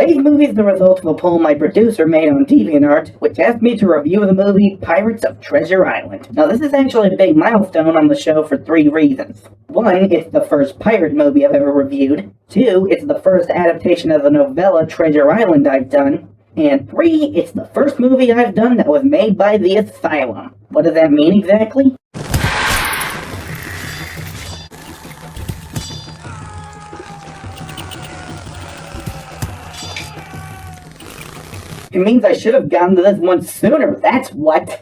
Today's movie is the result of a poll my producer made on DeviantArt, which asked me to review the movie Pirates of Treasure Island. Now, this is actually a big milestone on the show for 3 reasons. 1, it's the first pirate movie I've ever reviewed. 2, it's the first adaptation of the novella Treasure Island I've done. And 3, it's the first movie I've done that was made by the Asylum. What does that mean exactly? It means I should have gotten to this one sooner, that's what!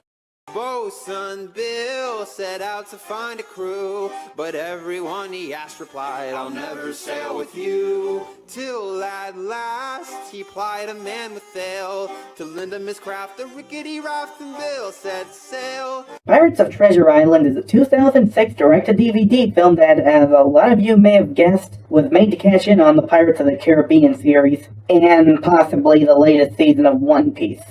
Bosun Bill set out to find a crew, but everyone he asked replied, I'll never sail with you. Till at last he plied a man with sail to lend him his craft, the rickety raft, and Bill set sail. Pirates of Treasure Island is a 2006 direct-to-DVD film that, as a lot of you may have guessed, was made to cash in on the Pirates of the Caribbean series, and possibly the latest season of One Piece.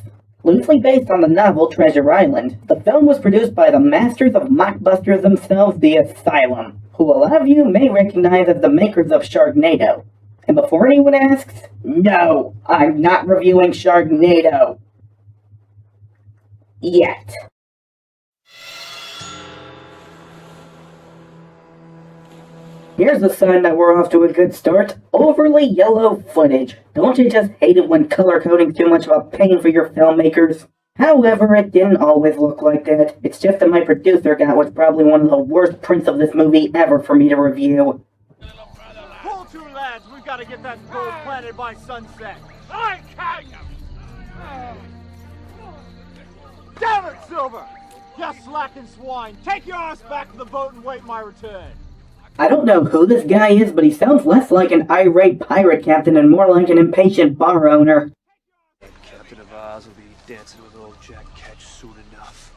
Loosely based on the novel Treasure Island, the film was produced by the masters of mockbusters themselves, the Asylum, who a lot of you may recognize as the makers of Sharknado. And before anyone asks, no, I'm not reviewing Sharknado. Yet. Here's a sign that we're off to a good start. Overly yellow footage. Don't you just hate it when color coding's too much of a pain for your filmmakers? However, it didn't always look like that. It's just that my producer got what's probably one of the worst prints of this movie ever for me to review. Pull to, lads. We've got to get that gold planted by sunset. I can't. Damn it, Silver! You slacking swine. Take your ass back to the boat and wait my return. I don't know who this guy is, but he sounds less like an irate pirate captain and more like an impatient bar owner. Captain of Oz will be dancing with old Jack Ketch soon enough.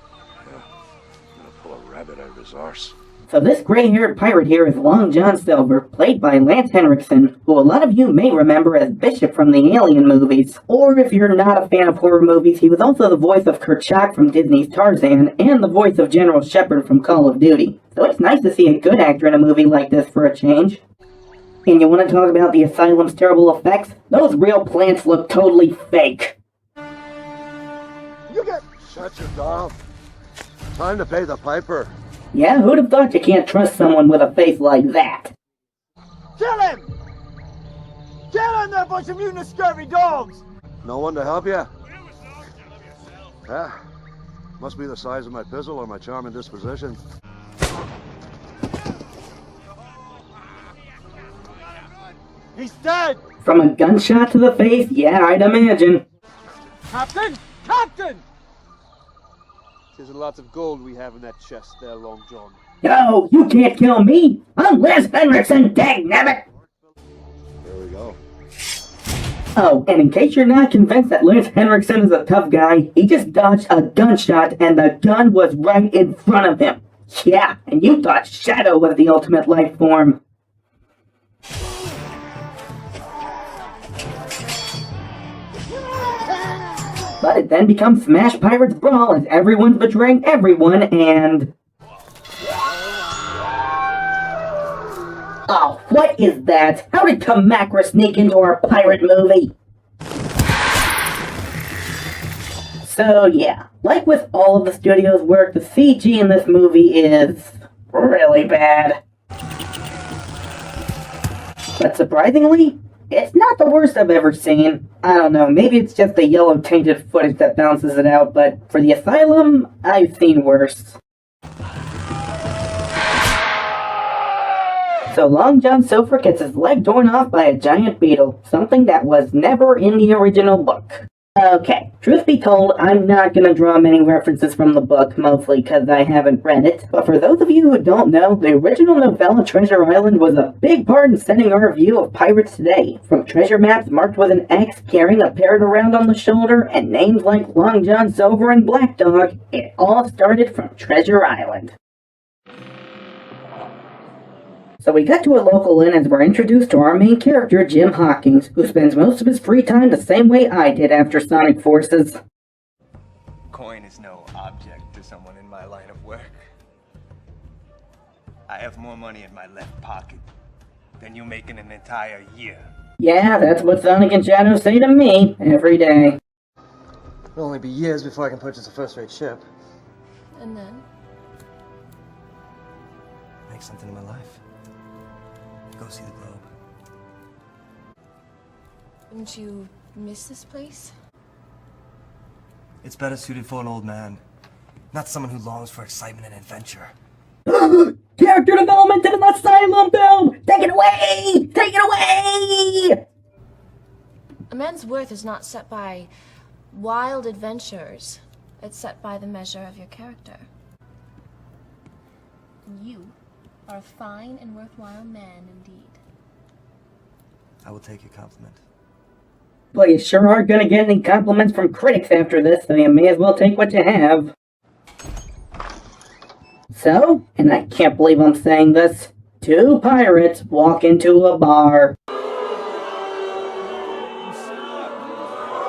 Yeah, I'm gonna pull a rabbit out of his arse. So this gray-haired pirate here is Long John Silver, played by Lance Henriksen, who a lot of you may remember as Bishop from the Alien movies. Or if you're not a fan of horror movies, he was also the voice of Kerchak from Disney's Tarzan, and the voice of General Shepard from Call of Duty. So it's nice to see a good actor in a movie like this for a change. And you want to talk about the Asylum's terrible effects? Those real plants look totally fake. You get... Shut your mouth. Time to pay the piper. Yeah, who'd have thought you can't trust someone with a face like that? Kill him! Kill him, that bunch of mutant scurvy dogs! No one to help you? Yeah. Must be the size of my pizzle or my charming disposition. He's dead! From a gunshot to the face? Yeah, I'd imagine. Captain! Captain! There's lots of gold we have in that chest there, Long John. No, you can't kill me! I'm Lance Henriksen, dagnabbit! There we go. Oh, and in case you're not convinced that Lance Henriksen is a tough guy, he just dodged a gunshot and the gun was right in front of him. Yeah, and you thought Shadow was the ultimate life form. But it then becomes Smash Pirates Brawl as everyone's betraying everyone and... Oh, what is that? How did Kamakra sneak into our pirate movie? So yeah, like with all of the studio's work, the CG in this movie is really bad. But surprisingly, it's not the worst I've ever seen. I don't know, maybe it's just the yellow tainted footage that balances it out, but for the Asylum, I've seen worse. So Long John Silver gets his leg torn off by a giant beetle, something that was never in the original book. Okay, truth be told, I'm not gonna draw many references from the book, mostly because I haven't read it. But for those of you who don't know, the original novella Treasure Island was a big part in setting our view of pirates today. From treasure maps marked with an X, carrying a parrot around on the shoulder, and names like Long John Silver and Black Dog, it all started from Treasure Island. So we got to a local inn as we're introduced to our main character, Jim Hawkins, who spends most of his free time the same way I did after Sonic Forces. Coin is no object to someone in my line of work. I have more money in my left pocket than you make in an entire year. Yeah, that's what Sonic and Shadow say to me every day. It'll only be years before I can purchase a first-rate ship. And then? Make something of my life. Go see the globe. Wouldn't you miss this place? It's better suited for an old man, not someone who longs for excitement and adventure. Character development in an asylum film! Take it away! Take it away! A man's worth is not set by wild adventures. It's set by the measure of your character. You are a fine and worthwhile man indeed. I will take your compliment. Well, you sure aren't gonna get any compliments from critics after this, so you may as well take what you have. So, and I can't believe I'm saying this, two pirates walk into a bar.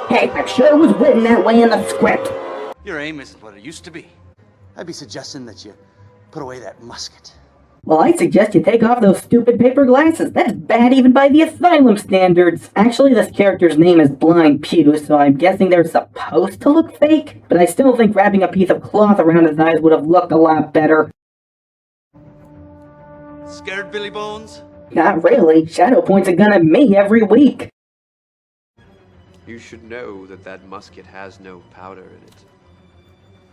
Hey, I'm sure it was written that way in the script. Your aim isn't what it used to be. I'd be suggesting that you put away that musket. Well, I suggest you take off those stupid paper glasses. That's bad even by the asylum standards. Actually, this character's name is Blind Pew, so I'm guessing they're supposed to look fake, but I still think wrapping a piece of cloth around his eyes would have looked a lot better. Scared, Billy Bones? Not really. Shadow points a gun at me every week. You should know that that musket has no powder in it.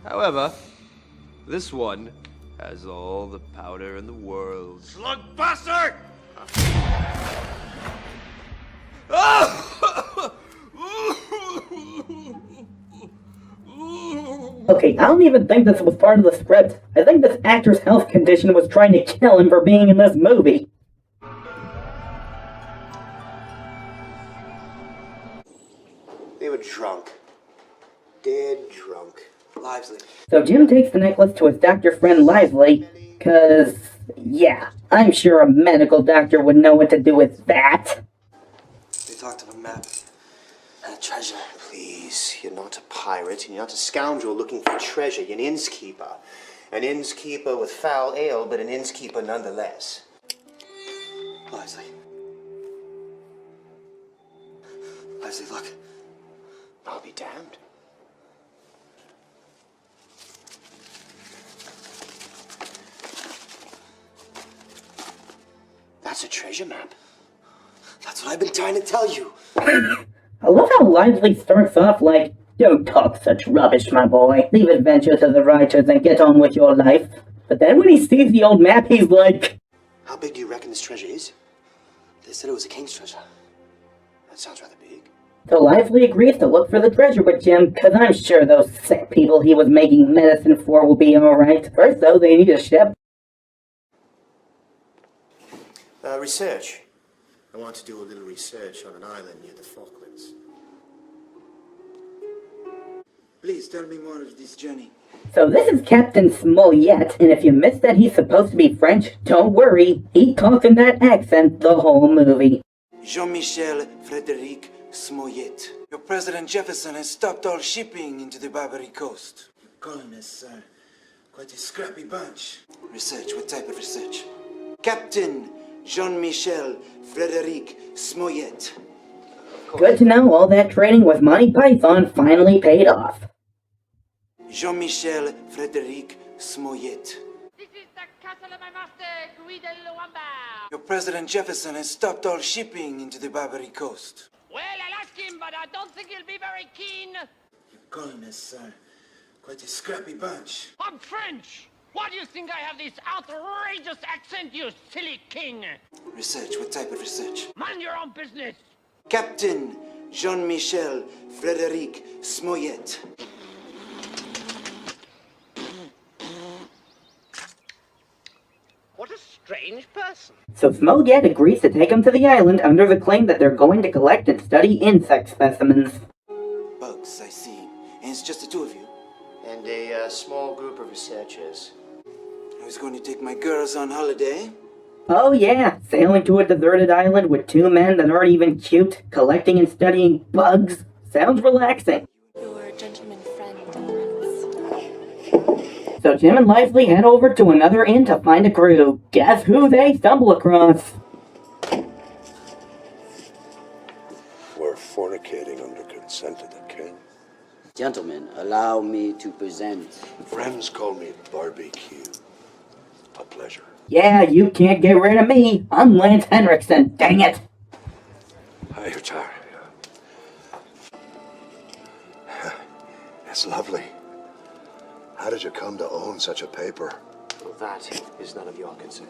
However, this one has all the powder in the world. Slug bastard! Okay, I don't even think this was part of the script. I think this actor's health condition was trying to kill him for being in this movie. They were drunk. Dead drunk. Lively. So Jim takes the necklace to his doctor friend Lively, cause, yeah, I'm sure a medical doctor would know what to do with that. They talked of a map and a treasure. Please, you're not a pirate, and you're not a scoundrel looking for treasure. You're an innkeeper. An innkeeper with foul ale, but an innkeeper nonetheless. Lively. Lively, look. I'll be damned. That's a treasure map. That's what I've been trying to tell you. I love how Lively starts off like, "Don't talk such rubbish, my boy. Leave adventure to the writers and get on with your life." But then when he sees the old map, he's like, How big do you reckon this treasure is? They said it was a king's treasure. That sounds rather big. so Lively agrees to look for the treasure with Jim, cause I'm sure those sick people he was making medicine for will be alright. First though, they need a ship. Research. I want to do a little research on an island near the Falklands. Please tell me more of this journey. So this is Captain Smollett, and if you missed that he's supposed to be French, don't worry, he talks in that accent the whole movie. Jean-Michel Frédéric Smollett. Your President Jefferson has stopped all shipping into the Barbary Coast. Colonists are quite a scrappy bunch. Research? What type of research? Captain Jean-Michel Frédéric Smollett. Good to know all that training with Monty Python finally paid off. Jean-Michel Frédéric Smollett. This is the castle of my master, Guy de Luamba. Your President Jefferson has stopped all shipping into the Barbary Coast. Well, I'll ask him, but I don't think he'll be very keen. Your colonists are quite a scrappy bunch. I'm French. Why do you think I have this outrageous accent, you silly king? Research? What type of research? Mind your own business. Captain Jean-Michel Frédéric Smollett. What a strange person. So Smollett agrees to take him to the island under the claim that they're going to collect and study insect specimens. Bugs, I see. And it's just the two of you? And a small group of researchers. I was going to take my girls on holiday. Oh yeah, sailing to a deserted island with two men that aren't even cute, collecting and studying bugs. Sounds relaxing. Your gentleman friend. So Jim and Lively head over to another inn to find a crew. Guess who they stumble across? fornicating under consent of the king. Gentlemen, allow me to present. Friends call me Barbecue. A pleasure. Yeah, you can't get rid of me. I'm Lance Henriksen, dang it. Hi, you're tired. It's lovely. How did you come to own such a paper? Well, that is none of your concern.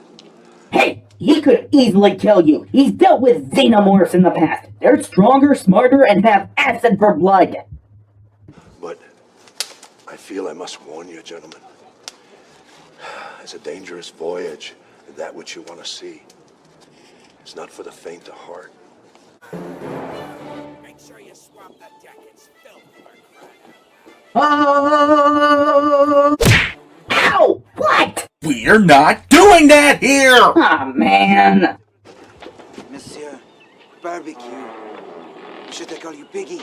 Hey, he could easily kill you. He's dealt with xenomorphs in the past. They're stronger, smarter, and have acid for blood. But I feel I must warn you, gentlemen. It's a dangerous voyage, and that which you want to see is not for the faint of heart. Make sure you swap that jacket's filth for Oh! Ow! What? We're not doing that here! Aw, man. Monsieur, Barbecue. Should I call you Biggie?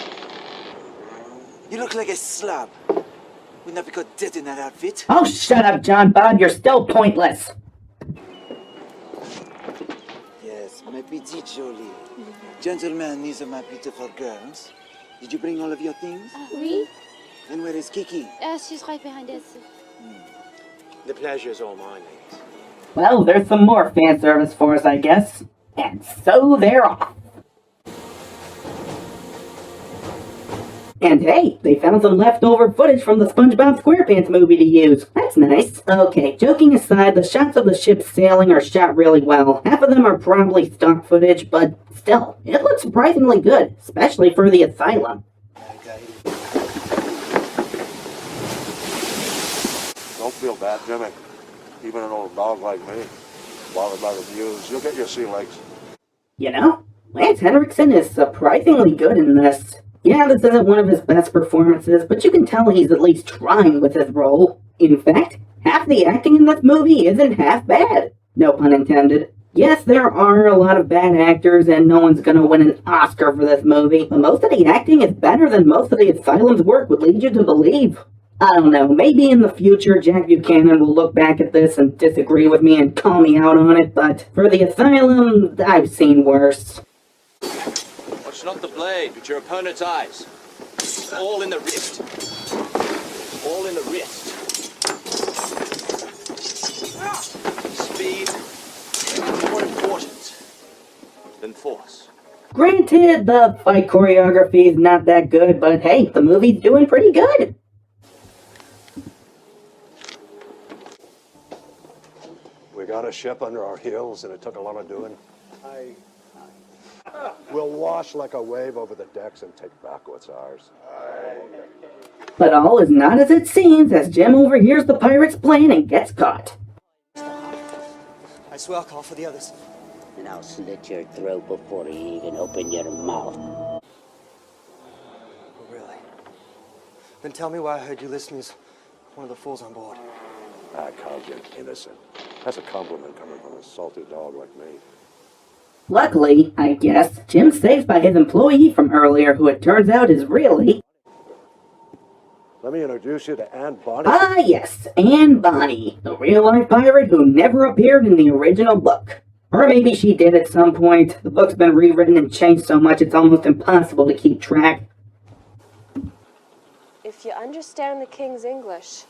You look like a slob. We never got dead in that outfit. Oh, shut up, John Bob. You're still pointless. Yes, my petite jolie. Gentlemen, these are my beautiful girls. Did you bring all of your things? Oui. And where is Kiki? She's right behind us. The pleasure is all mine, ladies. Well, there's some more fan service for us, I guess. And so they're off. And hey, they found some leftover footage from the SpongeBob SquarePants movie to use. That's nice. Okay, joking aside, the shots of the ship sailing are shot really well. Half of them are probably stock footage, but still, it looks surprisingly good, especially for the asylum. Don't feel bad, Jimmy. Even an old dog like me, bothered by the views, you'll get your sea legs. You know, Lance Henriksen is surprisingly good in this. Yeah, this isn't one of his best performances, but you can tell he's at least trying with his role. In fact, half the acting in this movie isn't half bad. No pun intended. Yes, there are a lot of bad actors, and no one's gonna win an Oscar for this movie, but most of the acting is better than most of the Asylum's work would lead you to believe. I don't know, maybe in the future Jack Buchanan will look back at this and disagree with me and call me out on it, but for the Asylum, I've seen worse. Watch not the blade, but your opponent's eyes. All in the wrist. All in the wrist. Speed is more important than force. Granted, the fight choreography is not that good, but hey, the movie's doing pretty good. We got a ship under our heels, and it took a lot of doing. We'll wash like a wave over the decks and take back what's ours. But all is not as it seems as Jim overhears the pirates' plan and gets caught. I swear I'll call for the others. And I'll slit your throat before you even open your mouth. Oh, really? Then tell me why I heard you listing as one of the fools on board. I called you innocent. That's a compliment coming from a salty dog like me. Luckily, I guess, Jim's saved by his employee from earlier, who it turns out is really... Let me introduce you to Anne Bonny. Ah, yes, Anne Bonny, the real-life pirate who never appeared in the original book. Or maybe she did at some point. The book's been rewritten and changed so much it's almost impossible to keep track. If you understand the king's English,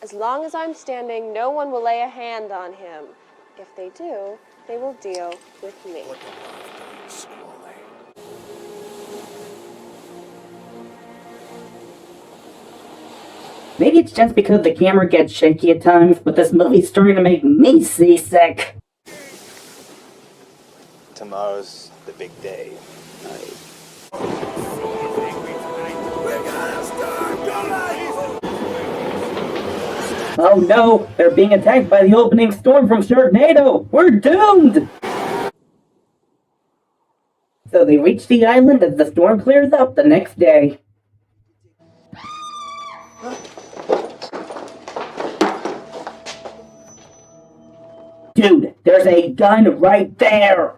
as long as I'm standing, no one will lay a hand on him. If they do, they will deal with me. Maybe it's just because the camera gets shaky at times, but this movie's starting to make me seasick. Tomorrow's the big day. Oh no, they're being attacked by the opening storm from Sharknado! We're doomed! So they reach the island as the storm clears up the next day. Dude, there's a gun right there!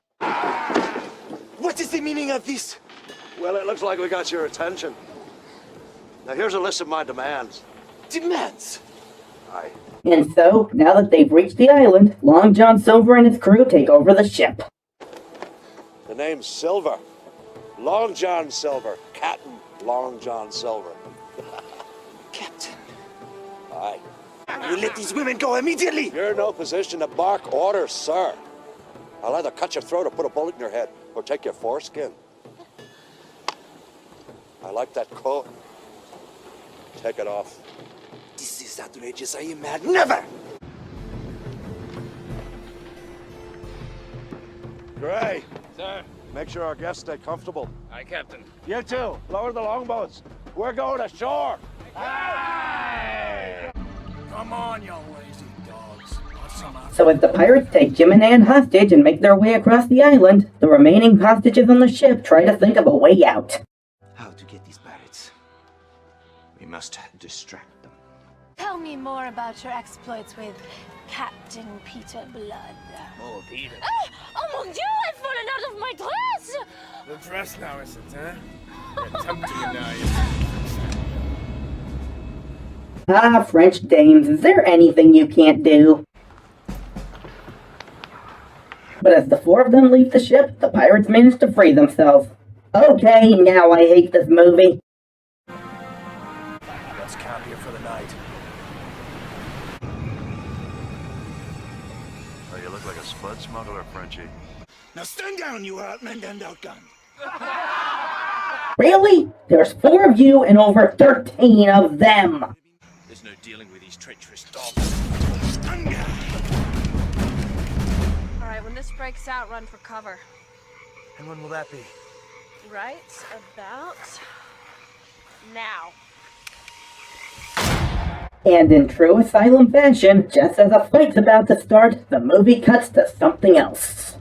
What is the meaning of this? Well, it looks like we got your attention. Now here's a list of my demands. Demands? Aye. And so, now that they've reached the island, Long John Silver and his crew take over the ship. The name's Silver. Long John Silver. Captain Long John Silver. Captain. Aye. You let these women go immediately! You're in no position to bark orders, sir. I'll either cut your throat or put a bullet in your head, or take your foreskin. I like that coat. Take it off. This is outrageous. Are you mad? Never! Gray, Sir. make sure our guests stay comfortable. Aye, Captain. You two, lower the longboats. We're going ashore. Come on, you lazy dogs. What's some So as the pirates take Jim and Ann hostage and make their way across the island, the remaining hostages on the ship try to think of a way out. How to get these pirates? We must distract them. Tell me more about your exploits with Captain Peter Blood. Oh, Peter. Ah! Oh mon Dieu, I've fallen out of my dress! The dress now, is it, huh? You're tempting you now, Ah, French dames, is there anything you can't do? But as the four of them leave the ship, the pirates manage to free themselves. Okay, now I hate this movie. Let's camp here for the night. Oh, you look like a spud smuggler, Frenchie. Now stand down, you outmen and outgunned. Really? There's 4 of you and over 13 of them. There's no dealing with these treacherous dogs. Alright, when this breaks out, run for cover. And when will that be? Right about now. And in true Asylum fashion, just as a fight's about to start, the movie cuts to something else.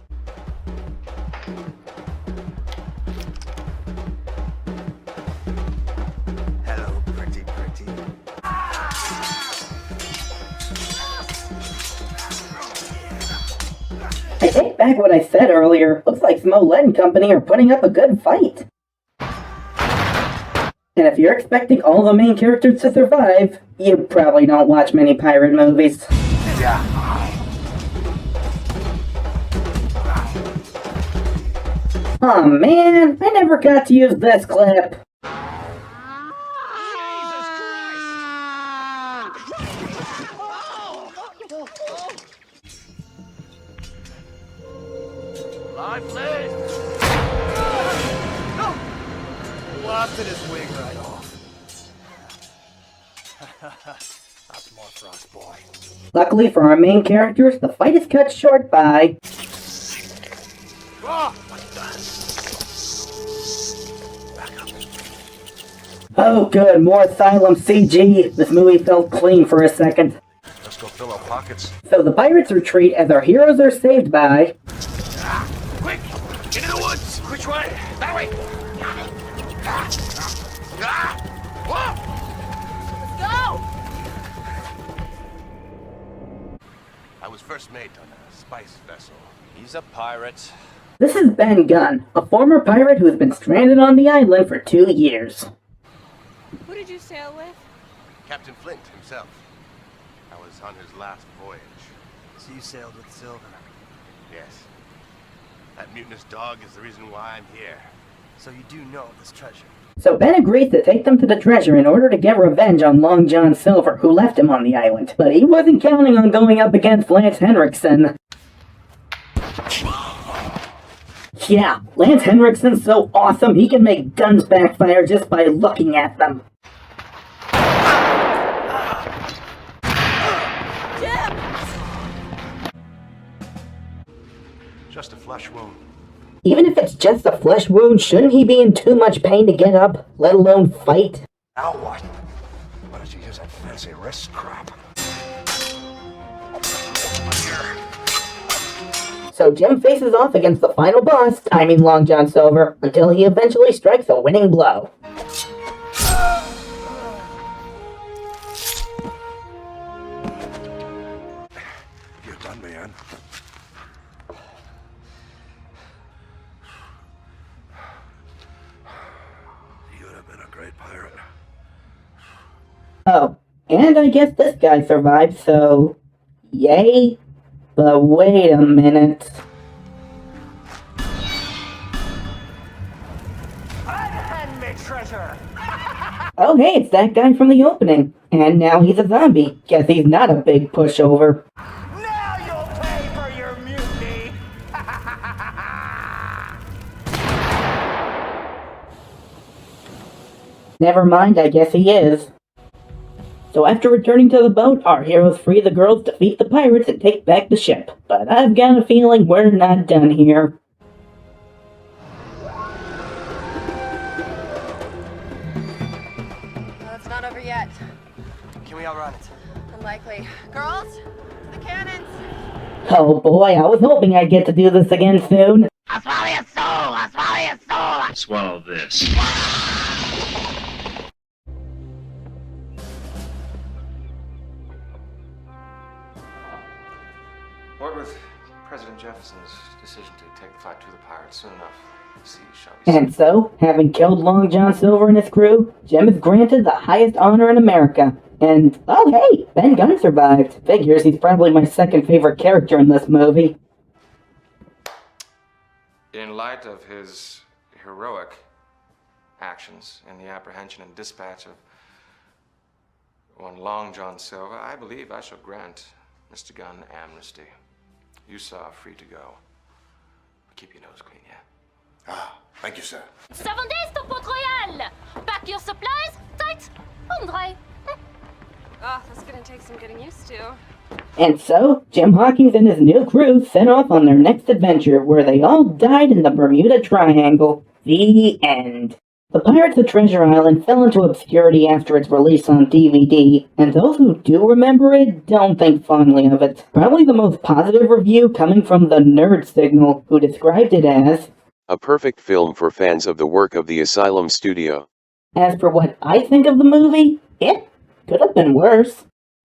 Hello, pretty. I take back what I said earlier. Looks like Smollett and Company are putting up a good fight. And if you're expecting all the main characters to survive, you probably don't watch many pirate movies. Aw man, I never got to use this clip. Live lead! Blasted his wing right off. That's more for us, boy. Luckily for our main characters, the fight is cut short by... Oh good, more Asylum CG. This movie felt clean for a second. Let's go fill our pockets. So the pirates retreat as our heroes are saved by... Quick! Into the woods! Which way? That way! Go! I was first mate on a spice vessel. He's a pirate. This is Ben Gunn, a former pirate who has been stranded on the island for 2 years. Who did you sail with? Captain Flint himself. I was on his last voyage. So you sailed with Silver. Yes. That mutinous dog is the reason why I'm here. So you do know of this treasure. So Ben agrees to take them to the treasure in order to get revenge on Long John Silver, who left him on the island. But he wasn't counting on going up against Lance Henriksen. Yeah, Lance Henriksen's so awesome he can make guns backfire just by looking at them. Just a flesh wound. Even if it's just a flesh wound, shouldn't he be in too much pain to get up, let alone fight? Now what? Why don't you use that fancy wrist crap? So Jim faces off against the final boss, Long John Silver, until he eventually strikes a winning blow. You've done me in. You'd have been a great pirate. Oh, and I guess this guy survived, so... yay? But wait a minute. treasure! Oh hey, it's that guy from the opening. And now he's a zombie. Guess he's not a big pushover. Now you'll pay for your mutiny! Never mind, I guess he is. So after returning to the boat, our heroes free the girls, defeat the pirates, and take back the ship. But I've got a feeling we're not done here. Well, it's not over yet. Can we outrun it? Unlikely. Girls, the cannons! Oh boy, I was hoping I'd get to do this again soon. I'll swallow your soul! I'll swallow your soul! Swallow this. What with President Jefferson's decision to take the fight to the pirates soon enough, the sea shall be And so, having killed Long John Silver and his crew, Jim is granted the highest honor in America. And, oh hey, Ben Gunn survived. Figures he's probably my second favorite character in this movie. In light of his heroic actions in the apprehension and dispatch of one Long John Silver, I believe I shall grant Mr. Gunn amnesty. You saw free to go. Keep your nose clean, yeah? Ah, thank you, sir. 7 days to Port Royal! Pack your supplies, tight, and dry. Oh, that's gonna take some getting used to. And so, Jim Hawkins and his new crew set off on their next adventure, where they all died in the Bermuda Triangle. The end. The Pirates of Treasure Island fell into obscurity after its release on DVD, and those who do remember it don't think fondly of it. Probably the most positive review coming from the Nerd Signal, who described it as a perfect film for fans of the work of the Asylum Studio. As for what I think of the movie, it could have been worse.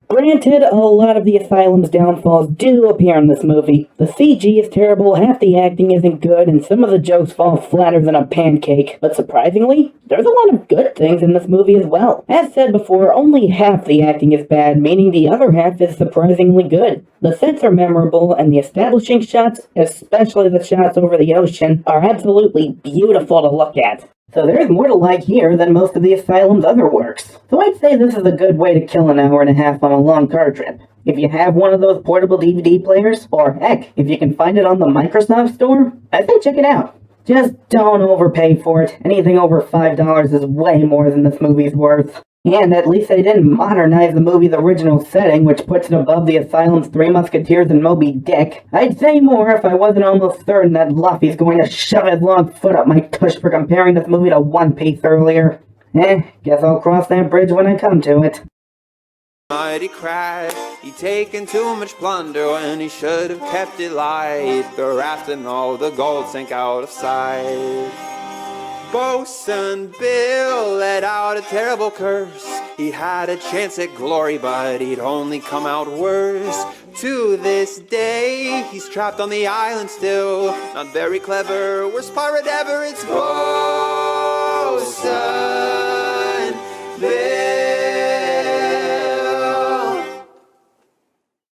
Granted, a lot of the Asylum's downfalls do appear in this movie. The CG is terrible, half the acting isn't good, and some of the jokes fall flatter than a pancake. But surprisingly, there's a lot of good things in this movie as well. As said before, only half the acting is bad, meaning the other half is surprisingly good. The sets are memorable, and the establishing shots, especially the shots over the ocean, are absolutely beautiful to look at. So there's more to like here than most of the Asylum's other works. So I'd say this is a good way to kill an hour and a half on a long car trip. If you have one of those portable DVD players, or heck, if you can find it on the Microsoft Store, I'd say check it out. Just don't overpay for it. Anything over $5 is way more than this movie's worth. And at least they didn't modernize the movie's original setting, which puts it above the Asylum's Three Musketeers and Moby Dick. I'd say more if I wasn't almost certain that Luffy's going to shove his long foot up my tush for comparing this movie to One Piece earlier. Guess I'll cross that bridge when I come to it. Mighty cried, he'd taken too much plunder when he should have kept it light. The raft and all the gold sank out of sight. Bosun Bill let out a terrible curse. He had a chance at glory, but he'd only come out worse. To this day, he's trapped on the island still. Not very clever, worst pirate ever, it's Bosun Bill.